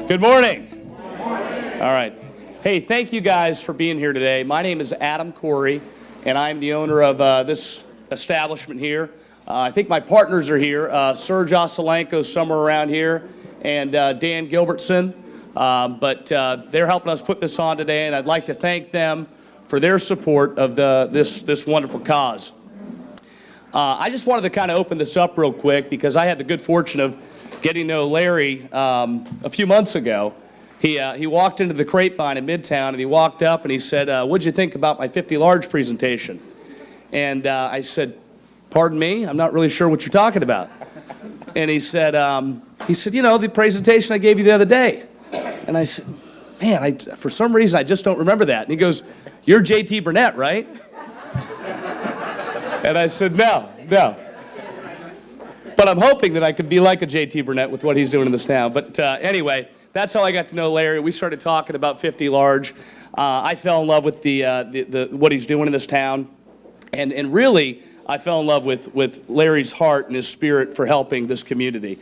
Good morning. Good morning. All right. Hey, thank you guys for being here today. My name is Adam Corey, and I'm the owner of this establishment here. I think my partners are here. Serge Osalenko somewhere around here, and Dan Gilbertson. But they're helping us put this on today, and I'd like to thank them for their support of this wonderful cause. I just wanted to kind of open this up real quick because I had the good fortune of getting to know Larry a few months ago. He walked into the Grapevine in Midtown, and he walked up and he said, what'd you think about my 50 large presentation? And I said, pardon me, I'm not really sure what you're talking about. And he said, you know, the presentation I gave you the other day. And I said, man, for some reason I just don't remember that. And he goes, you're JT Burnett, right? And I said, no. But I'm hoping that I could be like a JT Burnett with what he's doing in this town. But anyway, that's how I got to know Larry. We started talking about 50 large. I fell in love with what he's doing in this town. And really, I fell in love with Larry's heart and his spirit for helping this community.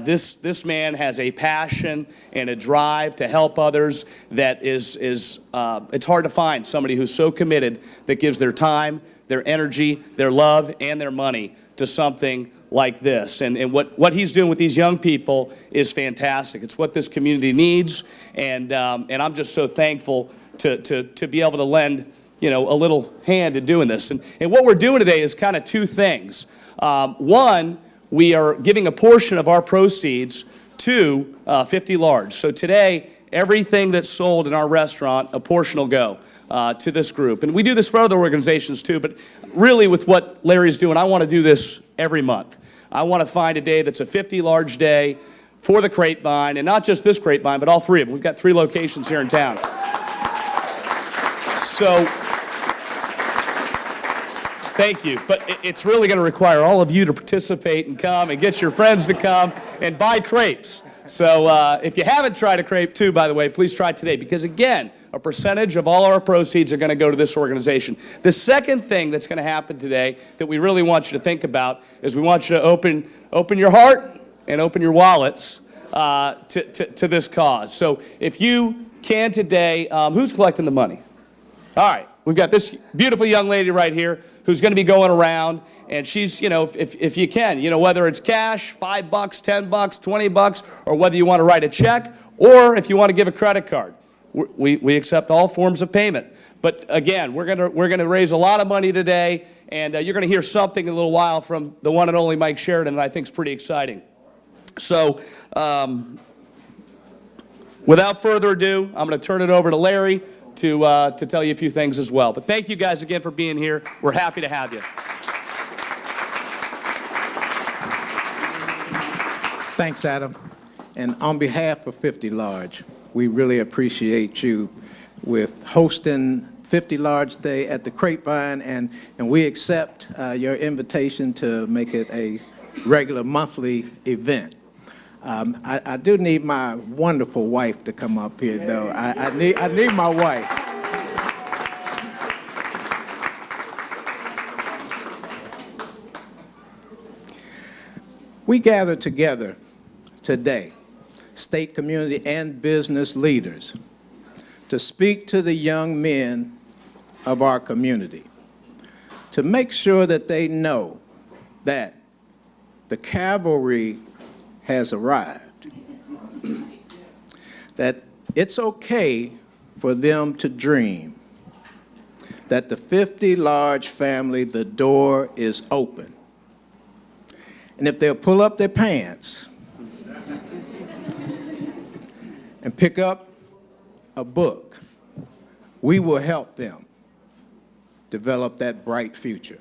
This man has a passion and a drive to help others that is it's hard to find somebody who's so committed that gives their time, their energy, their love, and their money to something like this. And what he's doing with these young people is fantastic. It's what this community needs, and I'm just so thankful to be able to lend, you know, a little hand in doing this. And what we're doing today is kind of two things. One, we are giving a portion of our proceeds to 50 large. So today, everything that's sold in our restaurant, a portion will go to this group. And we do this for other organizations too, but really with what Larry's doing, I want to do this every month. I want to find a day that's a 50 large day for the Grapevine, and not just this Grapevine, but all three of them. We've got 3 locations here in town. So, thank you, but it's really going to require all of you to participate and come and get your friends to come and buy crepes. So if you haven't tried a crepe too, by the way, please try it today, because again, a percentage of all our proceeds are going to go to this organization. The second thing that's going to happen today that we really want you to think about is we want you to open your heart and open your wallets to this cause. So if you can today, who's collecting the money? All right, we've got this beautiful young lady right here who's going to be going around, and she's, you know, if you can, you know, whether it's cash, $5, $10, $20, or whether you want to write a check, or if you want to give a credit card. We accept all forms of payment. But again, we're gonna raise a lot of money today, and you're gonna hear something in a little while from the one and only Mike Sheridan that I think is pretty exciting. So, without further ado, I'm gonna turn it over to Larry to tell you a few things as well. But thank you guys again for being here. We're happy to have you. Thanks, Adam. And on behalf of 50 Large, we really appreciate you with hosting 50 Large Day at the Grapevine, and we accept your invitation to make it a regular monthly event. I do need my wonderful wife to come up here, though. I need my wife. We gather together today, state, community, and business leaders, to speak to the young men of our community, to make sure that they know that the cavalry has arrived, that it's okay for them to dream, that the 50 Large family, the door is open. And if they'll pull up their pants and pick up a book, we will help them develop that bright future.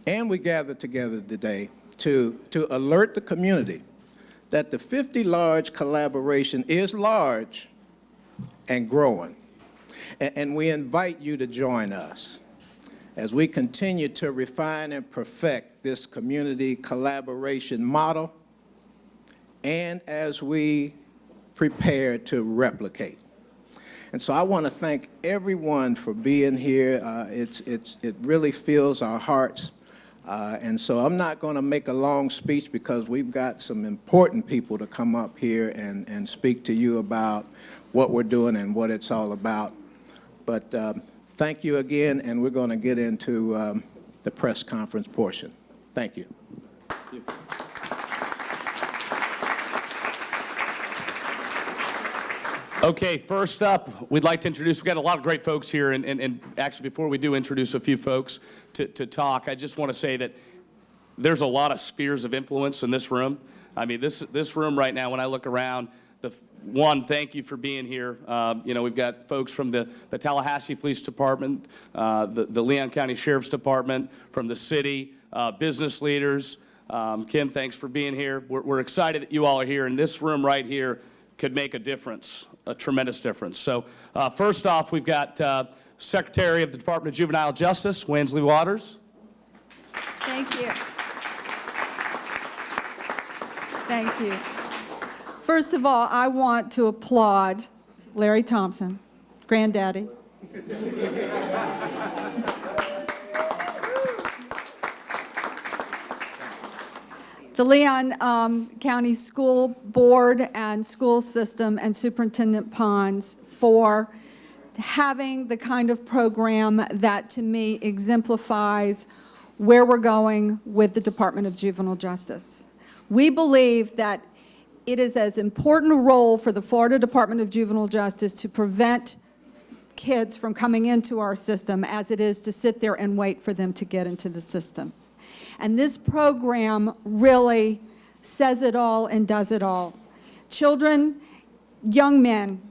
And we gather together today to alert the community that the 50 Large collaboration is large and growing. And we invite you to join us as we continue to refine and perfect this community collaboration model, and as we prepare to replicate. And so I want to thank everyone for being here. It really fills our hearts And so I'm not going to make a long speech because we've got some important people to come up here and speak to you about what we're doing and what it's all about. But thank you again, and we're going to get into the press conference portion. Thank you. Thank you. Okay, first up, we'd like to introduce, we've got a lot of great folks here, and actually before we do introduce a few folks to talk, I just want to say that there's a lot of spheres of influence in this room. I mean, this room right now, when I look around, thank you for being here. You know, we've got folks from the Tallahassee Police Department, the Leon County Sheriff's Department, from the city, business leaders. Kim, thanks for being here. We're excited that you all are here, and this room right here could make a difference, a tremendous difference. So first off, we've got Secretary of the Department of Juvenile Justice, Wansley Waters. Thank you. Thank you. First of all, I want to applaud Larry Thompson, Granddaddy. The Leon County School Board and school system and Superintendent Pons for having the kind of program that to me exemplifies where we're going with the Department of Juvenile Justice. We believe that it is as important a role for the Florida Department of Juvenile Justice to prevent kids from coming into our system as it is to sit there and wait for them to get into the system. And this program really says it all and does it all. Children, young men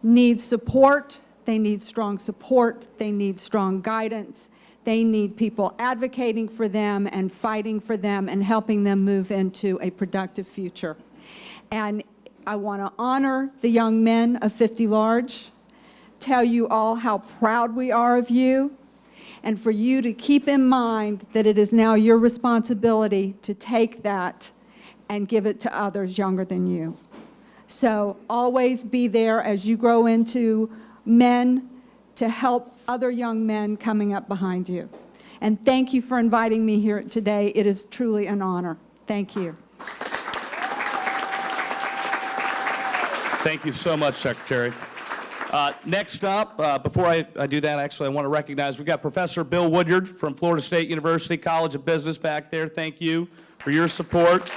need support. They need strong support. They need strong guidance. They need people advocating for them and fighting for them and helping them move into a productive future. And I want to honor the young men of 50 Large, tell you all how proud we are of you, and for you to keep in mind that it is now your responsibility to take that and give it to others younger than you. So always be there as you grow into men to help other young men coming up behind you. And thank you for inviting me here today. It is truly an honor. Thank you. Thank you so much, Secretary. Next up, before I do that, actually, I want to recognize we've got Professor Bill Woodyard from Florida State University College of Business back there. Thank you for your support.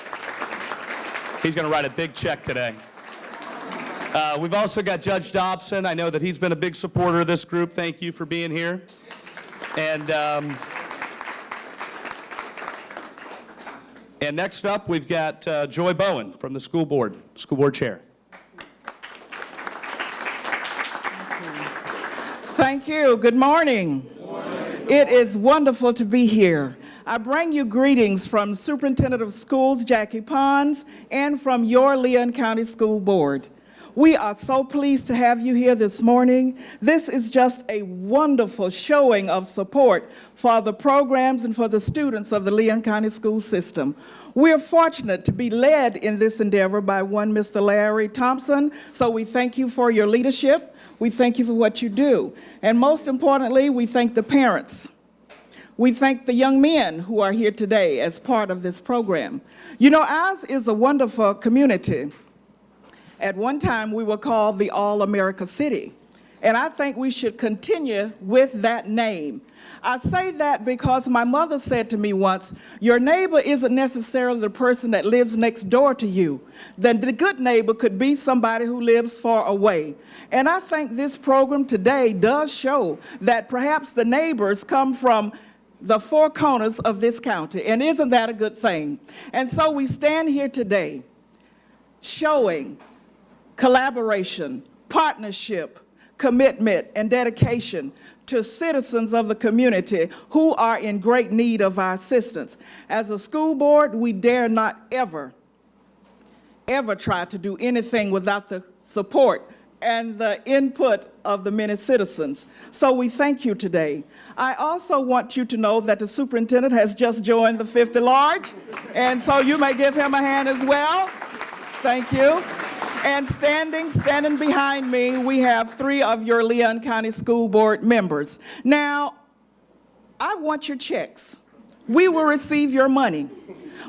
He's going to write a big check today. We've also got Judge Dobson. I know that he's been a big supporter of this group. Thank you for being here. And next up, we've got Joy Bowen from the school board chair. Thank you. Good morning. Good morning. It is wonderful to be here. I bring you greetings from Superintendent of Schools, Jackie Pons, and from your Leon County School Board. We are so pleased to have you here this morning. This is just a wonderful showing of support for the programs and for the students of the Leon County school system. We're fortunate to be led in this endeavor by one Mr. Larry Thompson, so we thank you for your leadership. We thank you for what you do. And most importantly, we thank the parents. We thank the young men who are here today as part of this program. You know, ours is a wonderful community. At one time, we were called the All-America City. And I think we should continue with that name. I say that because my mother said to me once, your neighbor isn't necessarily the person that lives next door to you. Then the good neighbor could be somebody who lives far away. And I think this program today does show that perhaps the neighbors come from the four corners of this county. And isn't that a good thing? And so we stand here today showing collaboration, partnership, commitment, and dedication to citizens of the community who are in great need of our assistance. As a school board, we dare not ever try to do anything without the support and the input of the many citizens. So we thank you today. I also want you to know that the superintendent has just joined the 50 Large, and so you may give him a hand as well. Thank you. And standing behind me, we have 3 of your Leon County School Board members. Now, I want your checks. we will receive your money.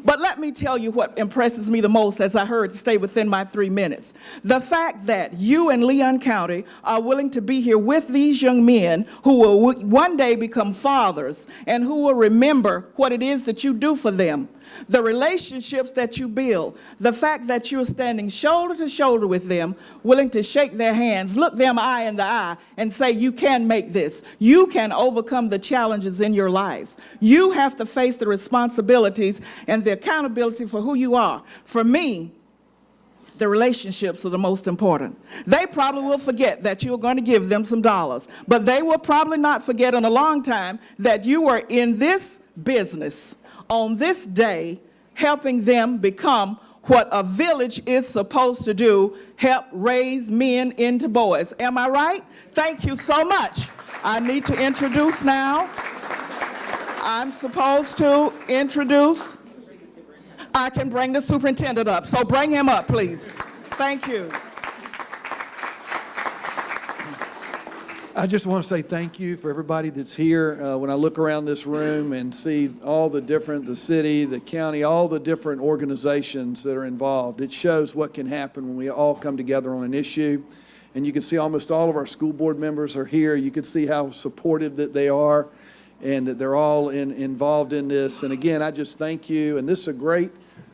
But let me tell you what impresses me the most, as I heard, to stay within my 3 minutes. The fact that you in Leon County are willing to be here with these young men who will one day become fathers and who will remember what it is that you do for them. The relationships that you build, the fact that you're standing shoulder to shoulder with them, willing to shake their hands, look them eye in the eye, and say, you can make this. You can overcome the challenges in your lives. You have to face the responsibilities and the accountability for who you are. For me, the relationships are the most important. They probably will forget that you're going to give them some dollars, but they will probably not forget in a long time that you were in this business on this day, helping them become what a village is supposed to do, help raise men into boys. Am I right? Thank you so much. I need to introduce now. I'm supposed to introduce. I can bring the superintendent up, so bring him up, please. Thank you. I just want to say thank you for everybody that's here. When I look around this room and see all the different, the city, the county, all the different organizations that are involved, it shows what can happen when we all come together on an issue. And you can see almost all of our school board members are here. You can see how supportive that they are and that they're all involved in this. And again, I just thank you. And this is a great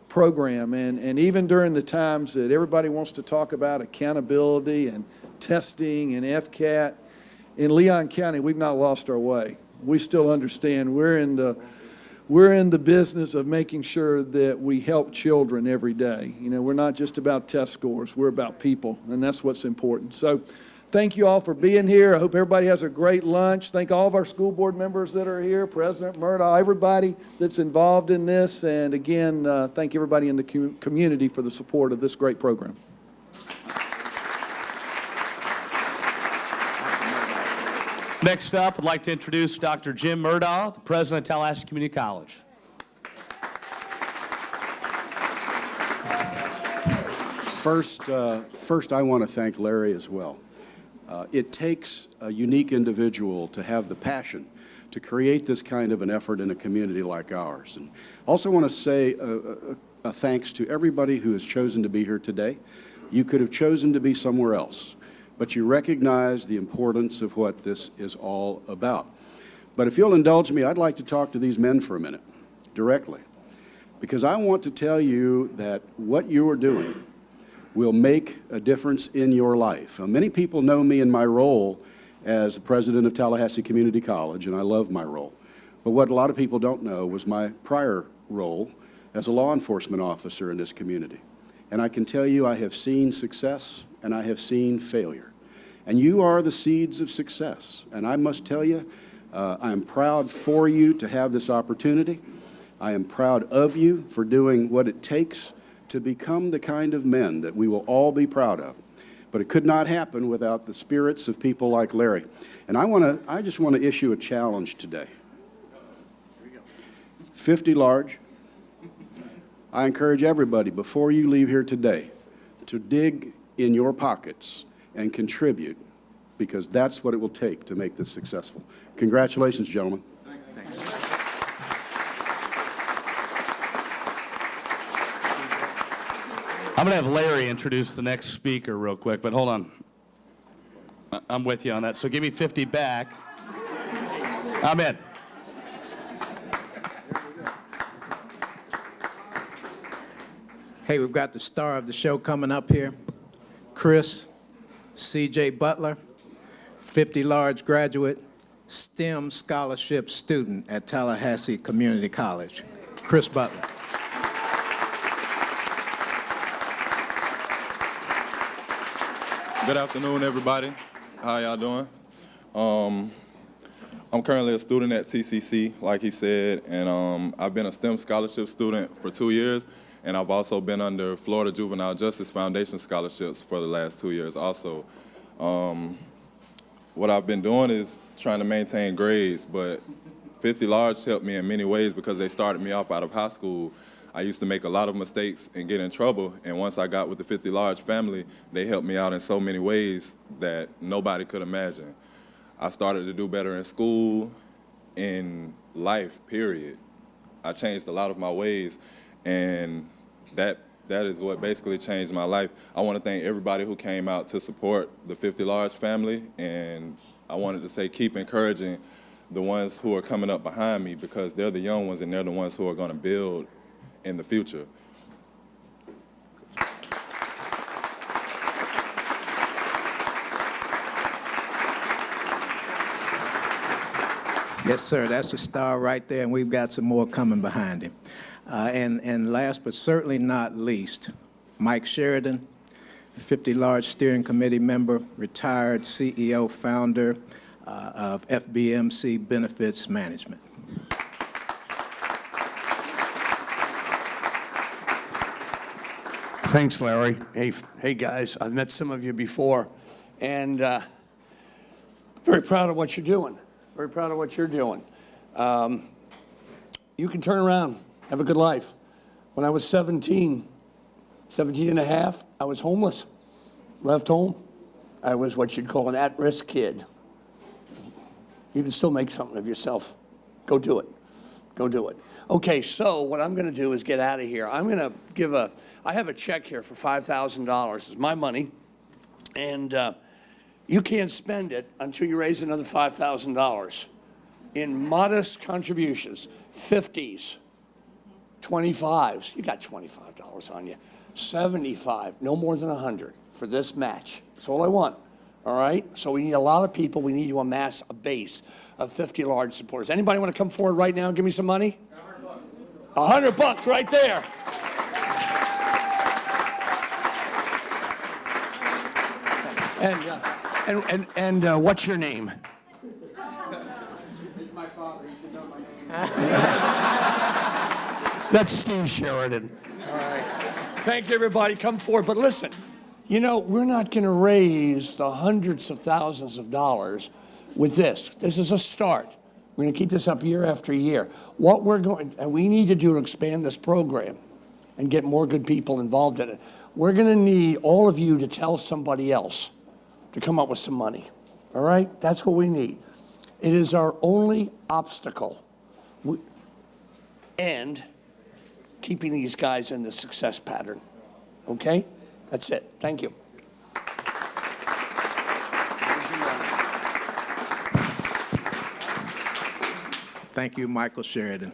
program. And even during the times that everybody wants to talk about accountability and testing and FCAT, in Leon County, we've not lost our way. We still understand we're in the business of making sure that we help children every day. You know, we're not just about test scores. We're about people, and that's what's important. So thank you all for being here. I hope everybody has a great lunch. Thank all of our school board members that are here, President Murdaugh, everybody that's involved in this. And again, thank everybody in the community for the support of this great program. Next up, I'd like to introduce Dr. Jim Murdaugh, the president of Tallahassee Community College. First, I want to thank Larry as well. It takes a unique individual to have the passion to create this kind of an effort in a community like ours. And also want to say a thanks to everybody who has chosen to be here today. You could have chosen to be somewhere else, but you recognize the importance of what this is all about. But if you'll indulge me, I'd like to talk to these men for a minute, directly, because I want to tell you that what you are doing will make a difference in your life. Many people know me in my role as the president of Tallahassee Community College, and I love my role. But what a lot of people don't know was my prior role as a law enforcement officer in this community. And I can tell you I have seen success and I have seen failure. And you are the seeds of success. And I must tell you, I am proud for you to have this opportunity. I am proud of you for doing what it takes to become the kind of men that we will all be proud of. But it could not happen without the spirits of people like Larry. And I just want to issue a challenge today. 50 large. I encourage everybody, before you leave here today, to dig in your pockets and contribute, because that's what it will take to make this successful. Congratulations, gentlemen. I'm going to have Larry introduce the next speaker real quick, but hold on. I'm with you on that. So give me 50 back. I'm in. Hey, we've got the star of the show coming up here, Chris C.J. Butler, 50 large graduate, STEM scholarship student at Tallahassee Community College. Chris Butler. Good afternoon, everybody. How y'all doing? I'm currently a student at TCC, like he said, and I've been a STEM scholarship student for 2 years, and I've also been under Florida Juvenile Justice Foundation scholarships for the last 2 years also. What I've been doing is trying to maintain grades, but 50 Large helped me in many ways because they started me off out of high school. I used to make a lot of mistakes and get in trouble, and once I got with the 50 Large family, they helped me out in so many ways that nobody could imagine. I started to do better in school, in life, period. I changed a lot of my ways, and that is what basically changed my life. I want to thank everybody who came out to support the 50 Large family, and I wanted to say keep encouraging the ones who are coming up behind me, because they're the young ones and they're the ones who are going to build in the future. Yes, sir, that's a star right there, and we've got some more coming behind him. And last but certainly not least, Mike Sheridan, 50 Large Steering Committee member, retired CEO, founder of FBMC Benefits Management. Thanks, Larry. Hey, guys, I've met some of you before, and very proud of what you're doing. Very proud of what you're doing. You can turn around, have a good life. When I was 17 and a half, I was homeless, left home. I was what you'd call an at-risk kid. You can still make something of yourself. Go do it. Go do it. Okay, so what I'm going to do is get out of here. I'm going to give I have a check here for $5,000. It's my money, and you can't spend it until you raise another $5,000 in modest contributions, 50s, 25s. You got $25 on you. 75, no more than 100 for this match. That's all I want. All right? So we need a lot of people. We need to amass a base of 50 large supporters. Anybody want to come forward right now and give me some money? $100 right there. And what's your name? It's my father. You should know my name. That's Steve Sheridan. All right. Thank you, everybody. Come forward. But listen, you know, we're not going to raise the hundreds of thousands of dollars with this. This is a start. We're going to keep this up year after year. What we need to do to expand this program and get more good people involved in it, we're going to need all of you to tell somebody else to come up with some money. All right? That's what we need. It is our only obstacle. And keeping these guys in the success pattern. Okay? That's it. Thank you. Thank you, Michael Sheridan.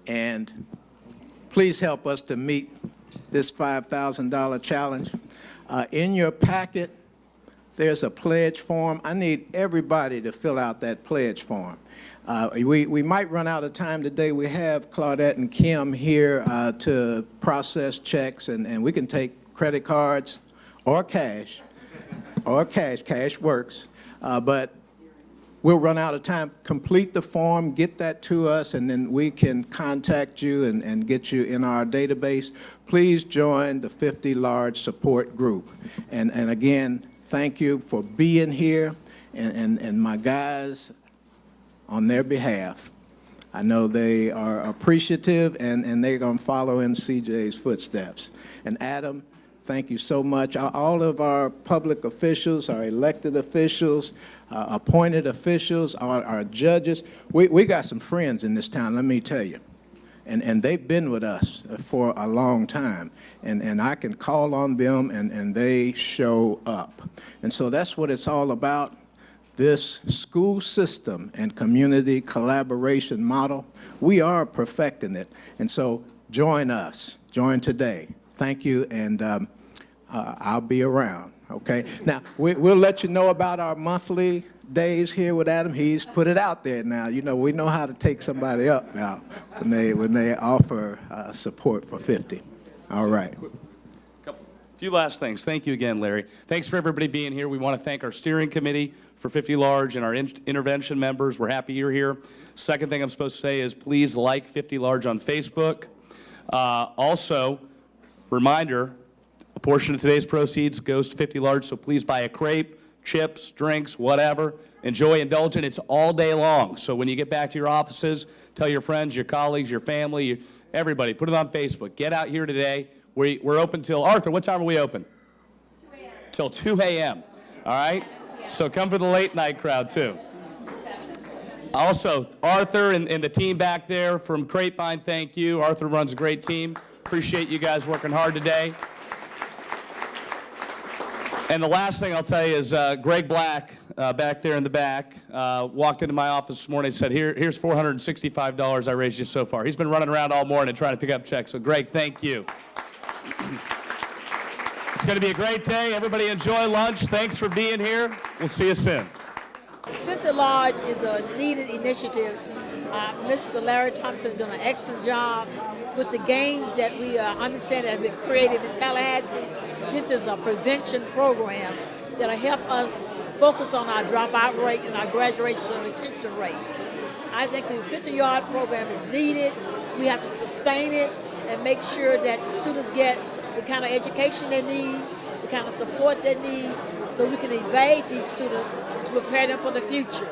And please help us to meet this $5,000 challenge. In your packet, there's a pledge form. I need everybody to fill out that pledge form. We might run out of time today. We have Claudette and Kim here to process checks, and we can take credit cards or cash, Cash works. But we'll run out of time. Complete the form, get that to us, and then we can contact you and get you in our database. Please join the 50 Large support group. And again, thank you for being here, and my guys, on their behalf, I know they are appreciative, and they're going to follow in CJ's footsteps. And Adam, thank you so much. All of our public officials, our elected officials, appointed officials, our judges, we got some friends in this town, let me tell you. And they've been with us for a long time. And I can call on them, and they show up. And so that's what it's all about. This school system and community collaboration model, we are perfecting it. And so join us. Join today. Thank you, and I'll be around, okay? Now, we'll let you know about our monthly days here with Adam. He's put it out there now. You know, we know how to take somebody up now when they offer support for 50. All right. A few last things. Thank you again, Larry. Thanks for everybody being here. We want to thank our steering committee for 50 Large and our intervention members. We're happy you're here. Second thing I'm supposed to say is please like 50 Large on Facebook. Also, reminder, a portion of today's proceeds goes to 50 Large, so please buy a crepe, chips, drinks, whatever. Enjoy, indulge in. It's all day long. So when you get back to your offices, tell your friends, your colleagues, your family, everybody, put it on Facebook. Get out here today. We're open till, Arthur, what time are we open? 2 a.m. Till 2 a.m. All right? So come for the late night crowd, too. Also, Arthur and the team back there from Grapevine, thank you. Arthur runs a great team. Appreciate you guys working hard today. And the last thing I'll tell you is Greg Black, back there in the back, walked into my office this morning and said, here's $465 I raised you so far. He's been running around all morning trying to pick up checks. So, Greg, thank you. It's going to be a great day. Everybody enjoy lunch. Thanks for being here. We'll see you soon. 50 Large is a needed initiative. Mr. Larry Thompson has done an excellent job with the games that we understand have been created in Tallahassee. This is a prevention program that will help us focus on our dropout rate and our graduation and retention rate. I think the 50-yard program is needed. We have to sustain it and make sure that the students get the kind of education they need, the kind of support they need, so we can evade these students to prepare them for the future.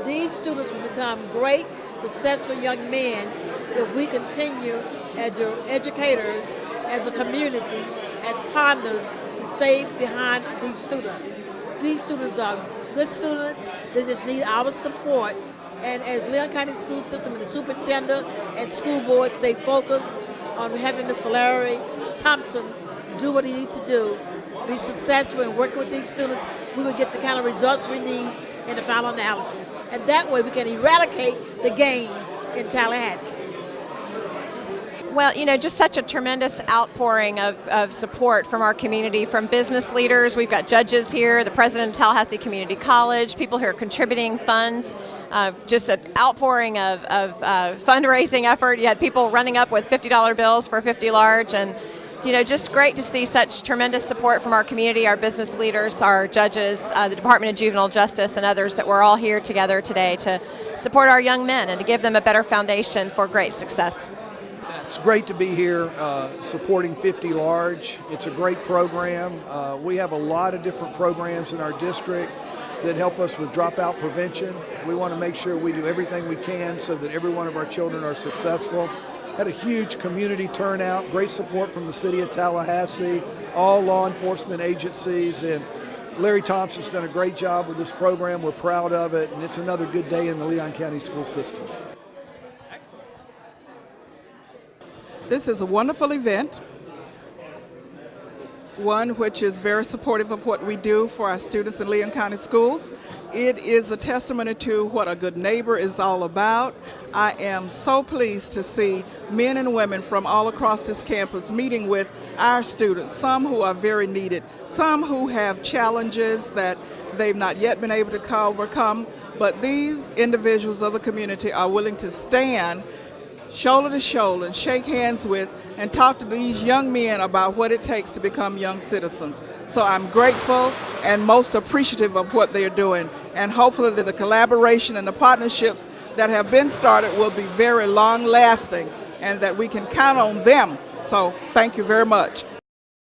These students will become great, successful young men if we continue as educators, as a community, as partners to stay behind these students. These students are good students. They just need our support. And as Leon County School System and the superintendent and school board stay focused on having Mr. Larry Thompson do what he needs to do, be successful in working with these students, we will get the kind of results we need in the final analysis. And that way we can eradicate the games in Tallahassee. Well, you know, just such a tremendous outpouring of support from our community, from business leaders. We've got judges here, the president of Tallahassee Community College, people who are contributing funds. Just an outpouring of fundraising effort. You had people running up with $50 bills for 50 Large, and you know, just great to see such tremendous support from our community, our business leaders, our judges, the Department of Juvenile Justice, and others, that we're all here together today to support our young men and to give them a better foundation for great success. It's great to be here supporting 50 Large. It's a great program. We have a lot of different programs in our district that help us with dropout prevention. We want to make sure we do everything we can so that every one of our children are successful. Had a huge community turnout, great support from the city of Tallahassee, all law enforcement agencies, and Larry Thompson's done a great job with this program. We're proud of it, and it's another good day in the Leon County school system. This is a wonderful event, one which is very supportive of what we do for our students in Leon County schools. It is a testimony to what a good neighbor is all about. I am so pleased to see men and women from all across this campus meeting with our students, some who are very needed, some who have challenges that they've not yet been able to overcome, but these individuals of the community are willing to stand shoulder to shoulder and shake hands with and talk to these young men about what it takes to become young citizens. So I'm grateful and most appreciative of what they're doing, and hopefully that the collaboration and the partnerships that have been started will be very long lasting and that we can count on them. So thank you very much.